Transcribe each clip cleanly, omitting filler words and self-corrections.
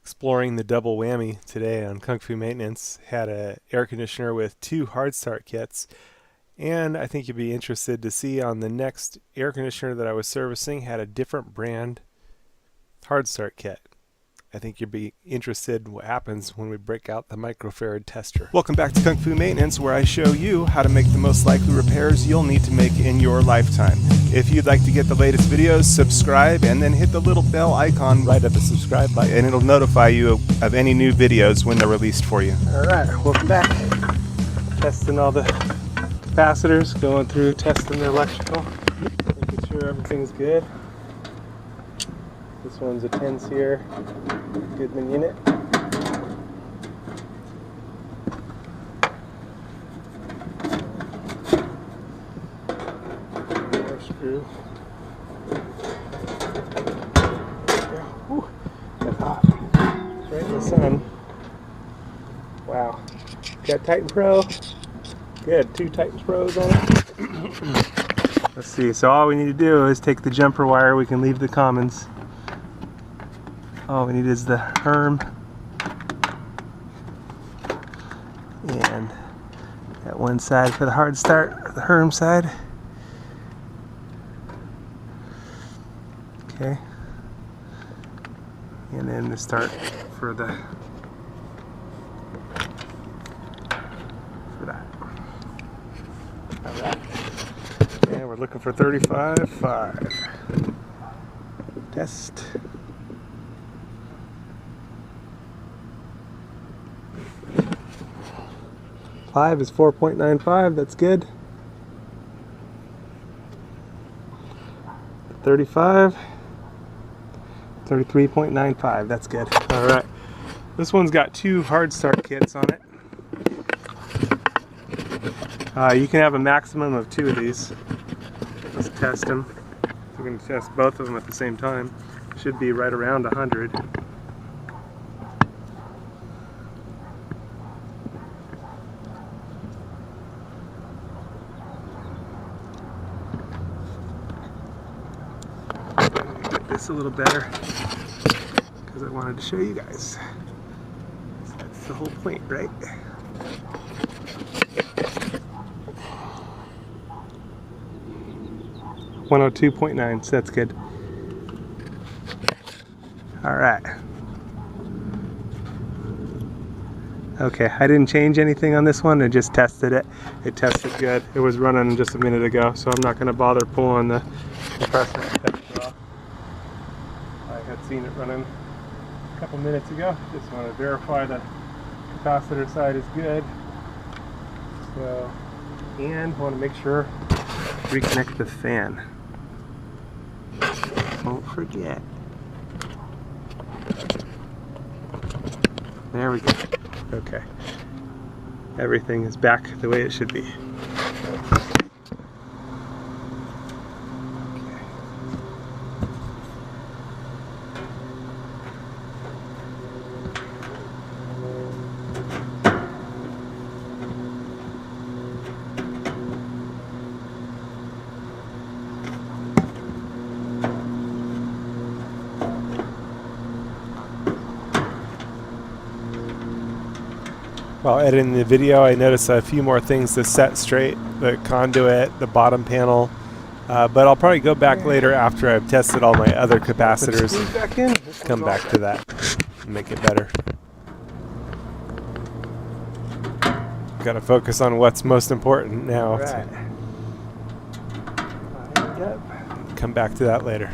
Exploring the double whammy today on Kung Fu Maintenance. Had a air conditioner with 2 hard start kits, and I think you'd be interested to see on the next air conditioner that I was servicing had a different brand hard start kit. I think you'd be interested in what happens when we break out the microfarad tester. Welcome back to Kung Fu Maintenance, where I show you how to make the most likely repairs you'll need to make in your lifetime. If you'd like to get the latest videos, subscribe and then hit the little bell icon right at the subscribe button, and it'll notify you of any new videos when they're released for you. Alright, welcome back. Testing all the capacitors, going through testing the electrical, making sure everything's good. This one's a 10 SEER Goodman unit. More screw. Whew, that's hot. It's right in the sun. Wow. Got Titan Pro. Good, 2 Titan Pros on it. Let's see, so all we need to do is take the jumper wire. We can leave the commons. All we need is the Herm and that one side for the hard start, the Herm side. Okay, and then the start for that. All right, and we're looking for 35.5. Test. 5 is 4.95, that's good. 35, 33.95, that's good. Alright, this one's got 2 hard start kits on it. You can have a maximum of 2 of these. Let's test them. We're going to test both of them at the same time. Should be right around 100. A little better because I wanted to show you guys. So that's the whole point, right? .9, so that's good. All right. Okay, I didn't change anything on this one. I just tested it. It tested good. It was running just a minute ago, so I'm not going to bother pulling the compressor. Seen it running a couple minutes ago. Just want to verify the capacitor side is good. So, and want to make sure reconnect the fan. Don't forget. There we go. Okay. Everything is back the way it should be. While editing the video, I noticed a few more things to set straight. The conduit, the bottom panel, but I'll probably go back later after I've tested all my other capacitors. Come back to that and make it better. Got to focus on what's most important now. Come back to that later.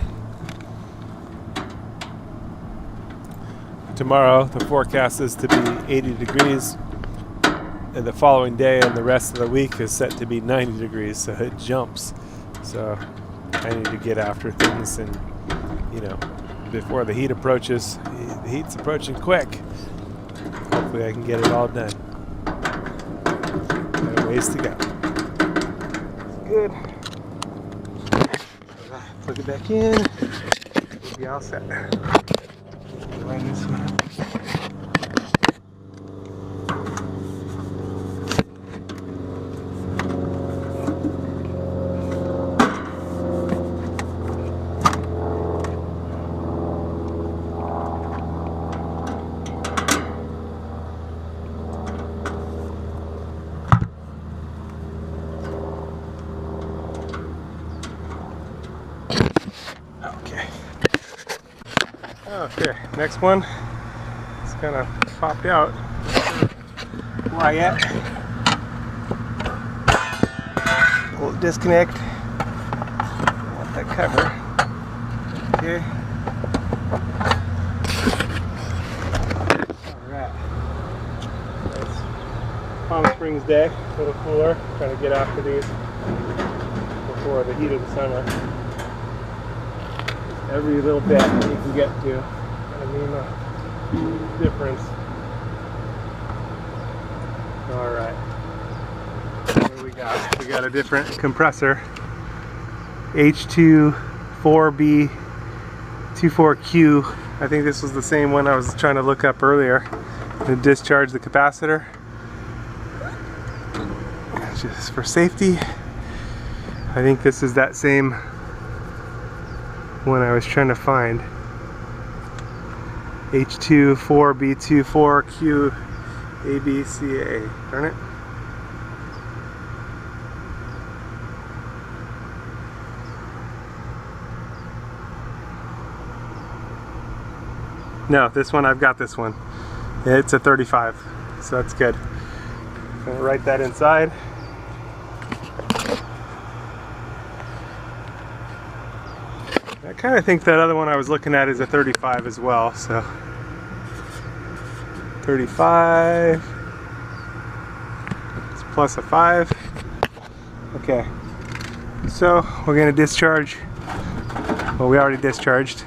Tomorrow, the forecast is to be 80 degrees. And the following day and the rest of the week is set to be 90 degrees, so it jumps. So I need to get after things, and you know, before the heat approaches. The heat's approaching quick. Hopefully I can get it all done. Got a ways to go. Good. Plug it back in. We'll be all set. Line this one up. next one, it's kind of popped out. Why yet? We'll disconnect. Want that cover. Okay. Alright. It's Palm Springs day, a little cooler. Trying to get after these before the heat of the summer. Every little bit that you can get to. I mean, a difference. Alright. What do we got? We got a different compressor. H24B24Q. I think this was the same one I was trying to look up earlier. To discharge the capacitor. Just for safety. I think this is that same one I was trying to find. H24B24Q ABCA. Darn it. No, this one, I've got this one. It's a 35, so that's good. I'm gonna write that inside. I kind of think that other one I was looking at is a 35 as well, so 35 it's plus a 5. Okay, so we're going to discharge. Well, we already discharged.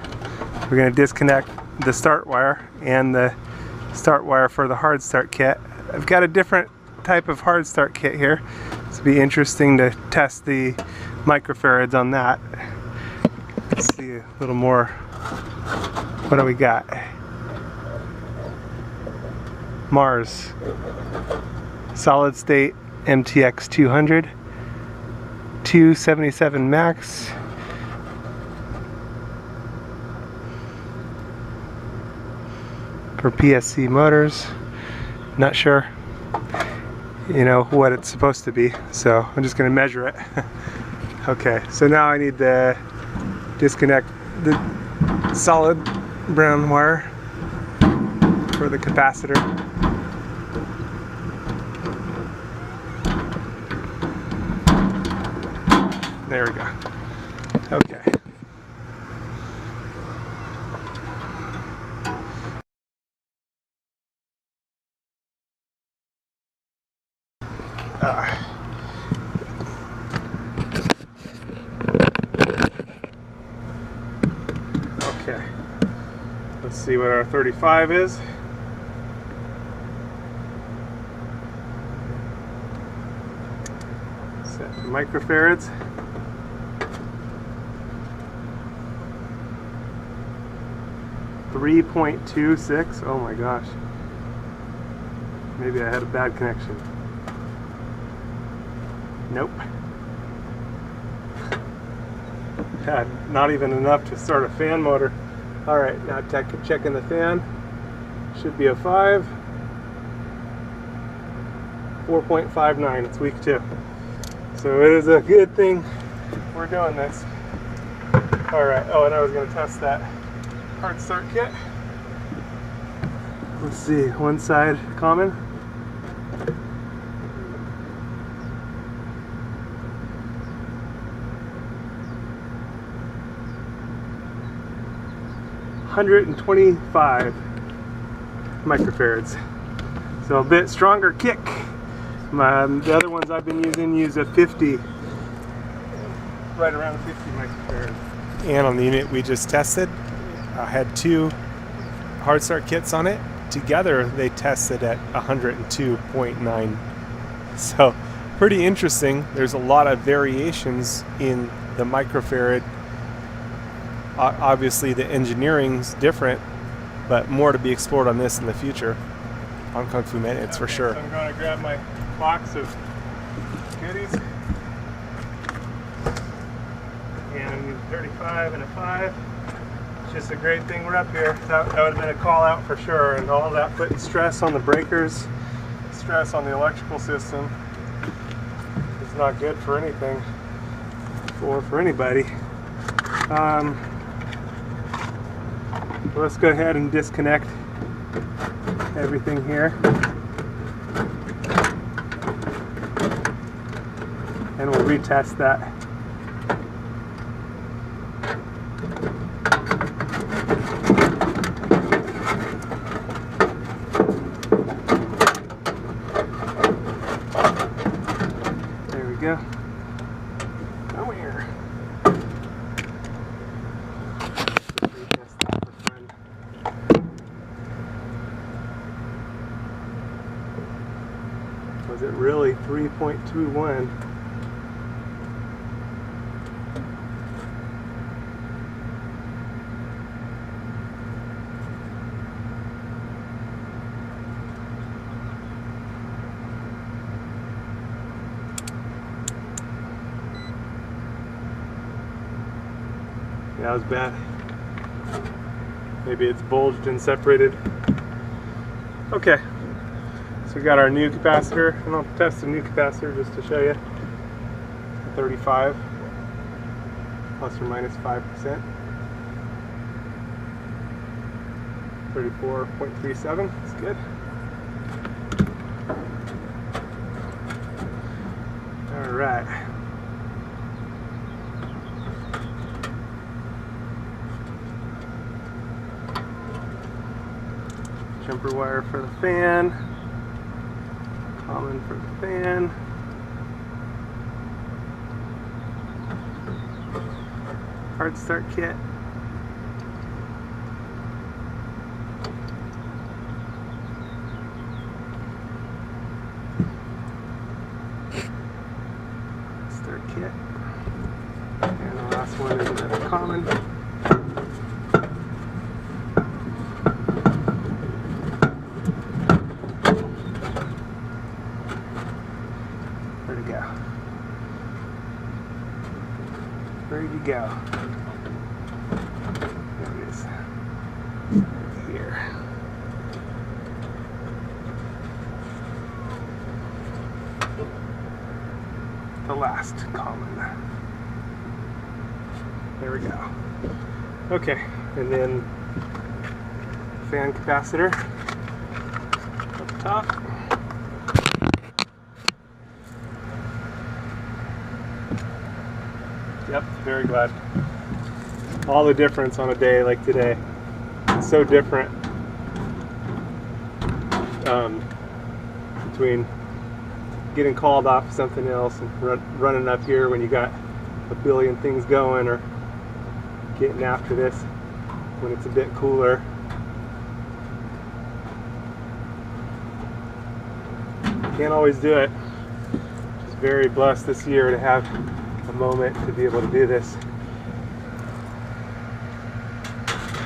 We're going to disconnect the start wire and the start wire for the hard start kit. I've got a different type of hard start kit here. It's be interesting to test the microfarads on that. Let's see a little more. What do we got? Mars solid state MTX 200 277 max. For PSC motors. Not sure, you know, what it's supposed to be, so I'm just going to measure it. Okay, so now I need to disconnect the solid brown wire for the capacitor. There we go. Okay. Okay, let's see what our 35 is. Set to microfarads. .26. Oh my gosh. Maybe I had a bad connection. Nope. Not even enough to start a fan motor. Alright, now checking the fan. Should be a 5. 4.59. It's week 2. So it is a good thing we're doing this. Alright, oh, and I was going to test that hard start kit. Let's see, one side common. .125 microfarads. So a bit stronger kick. The other ones I've been using use a 50, right around 50 microfarads. And on the unit we just tested, I had 2 hard start kits on it. Together they tested at 102.9. So pretty interesting. There's a lot of variations in the microfarad. Obviously the engineering's different, but more to be explored on this in the future on Kung Fu Maintenance for sure. So I'm going to grab my box of goodies. And I'm using 35 and a 5. It's just a great thing we're up here. That would have been a call out for sure, and all that putting stress on the breakers, stress on the electrical system. It's not good for anything, or for anybody. So let's go ahead and disconnect everything here. And we'll retest that. There we go. Come here. Retest that for fun. Was it really 3.21? Yeah, that was bad. Maybe it's bulged and separated. Okay, so we got our new capacitor, and I'll test the new capacitor just to show you. 35 plus or minus 5%. 34.37, that's good. All right. Jumper wire for the fan, common for the fan, hard start kit, start kit, and the last one is another common. Where'd it go? Where'd you go? There it is. Right here. The last common. There we go. Okay, and then fan capacitor up top. Yep, very glad. All the difference on a day like today. It's so different between getting called off something else and running up here when you got a billion things going, or getting after this when it's a bit cooler. Can't always do it. Just very blessed this year to have a moment to be able to do this.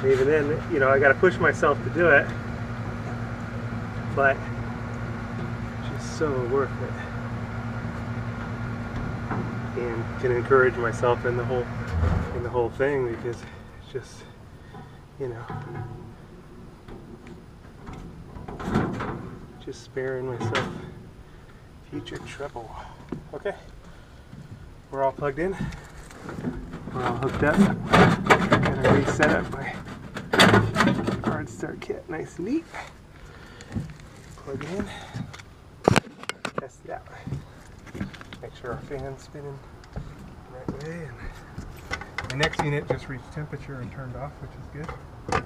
And even then, you know, I got to push myself to do it, but just so worth it. And can encourage myself in the whole thing, because it's just, you know, just sparing myself future trouble. Okay. We're all plugged in. We're all hooked up. Gonna reset up my hard start kit nice and neat. Plug it in. Test it out. Make sure our fan's spinning the right way. And the next unit just reached temperature and turned off, which is good. I'm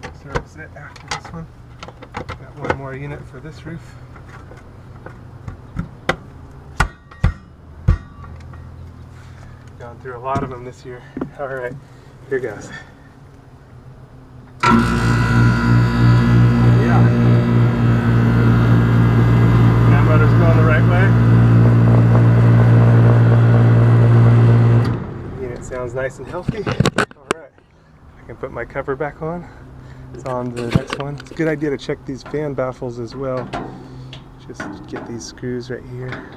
gonna service it after this one. Got one more unit for this roof. Gone through a lot of them this year. All right, here goes. Yeah. That motor's going the right way. Unit sounds nice and healthy. All right. I can put my cover back on. It's on the next one. It's a good idea to check these fan baffles as well. Just get these screws right here.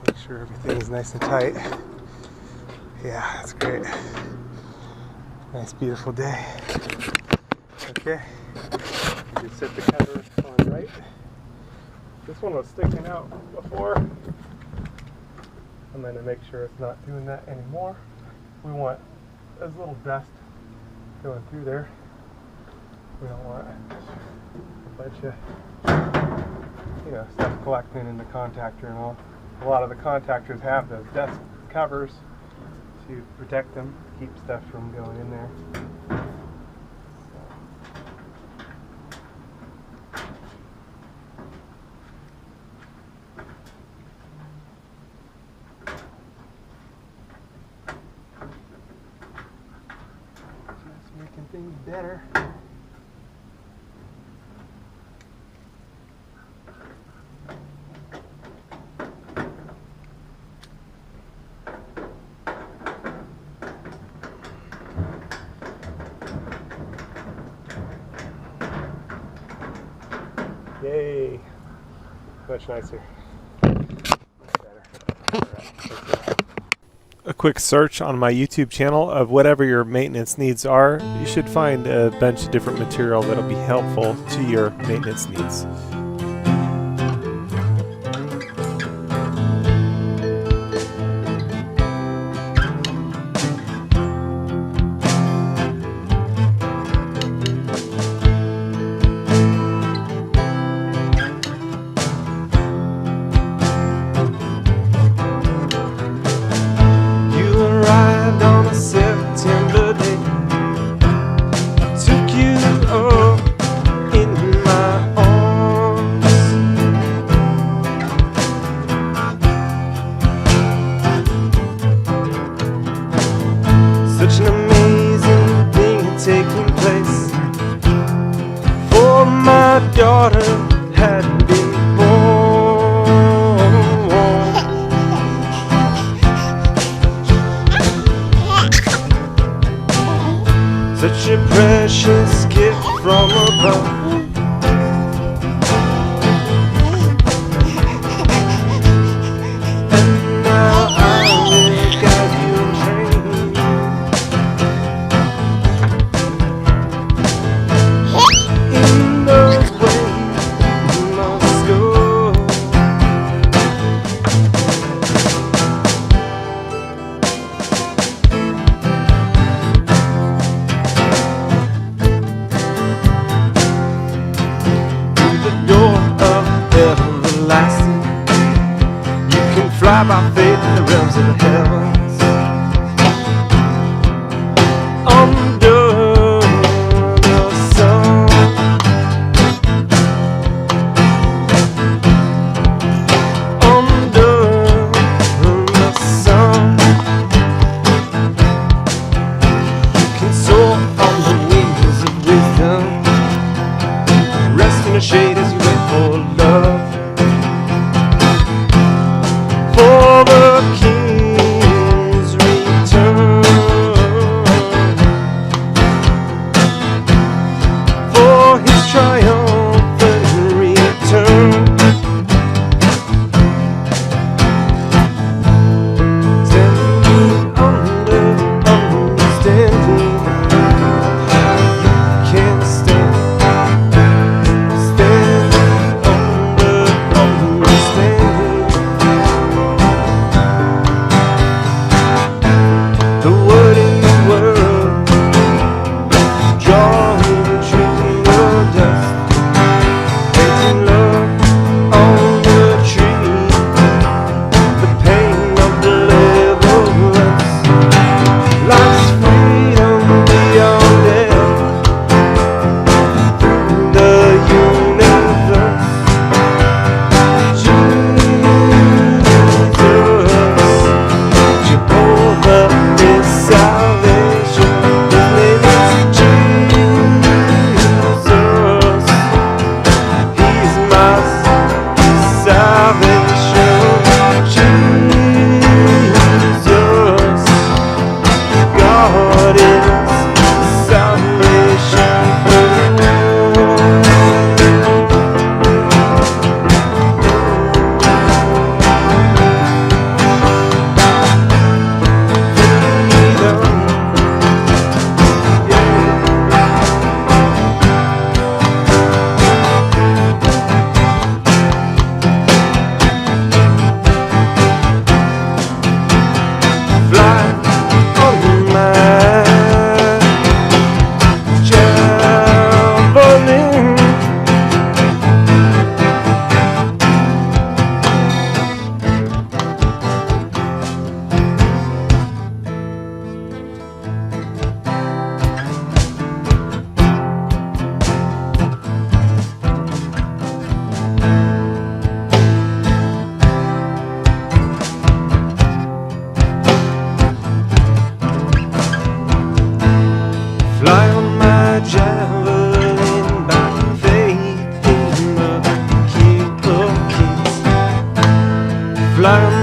Make sure everything's nice and tight. Yeah, that's great. Nice, beautiful day. Okay, just set the cover on right. This one was sticking out before. I'm going to make sure it's not doing that anymore. We want as little dust going through there We don't want a bunch of, stuff collecting in the contactor and all. A lot of the contactors have those dust covers to protect them, keep stuff from going in there. Just making things better. Yay! Much nicer. A quick search on my YouTube channel of whatever your maintenance needs are, you should find a bunch of different material that'll be helpful to your maintenance needs. Daughter had been born. Such a precious gift from above. And now I will guide you and train you in the fly by faith in the realms of the heavens. Under the sun, under the sun, you can soar on the wings of wisdom. Rest in the shade as you wait for love. For the King's return, for his triumphant return. Standing under understanding, you can't stand. fly on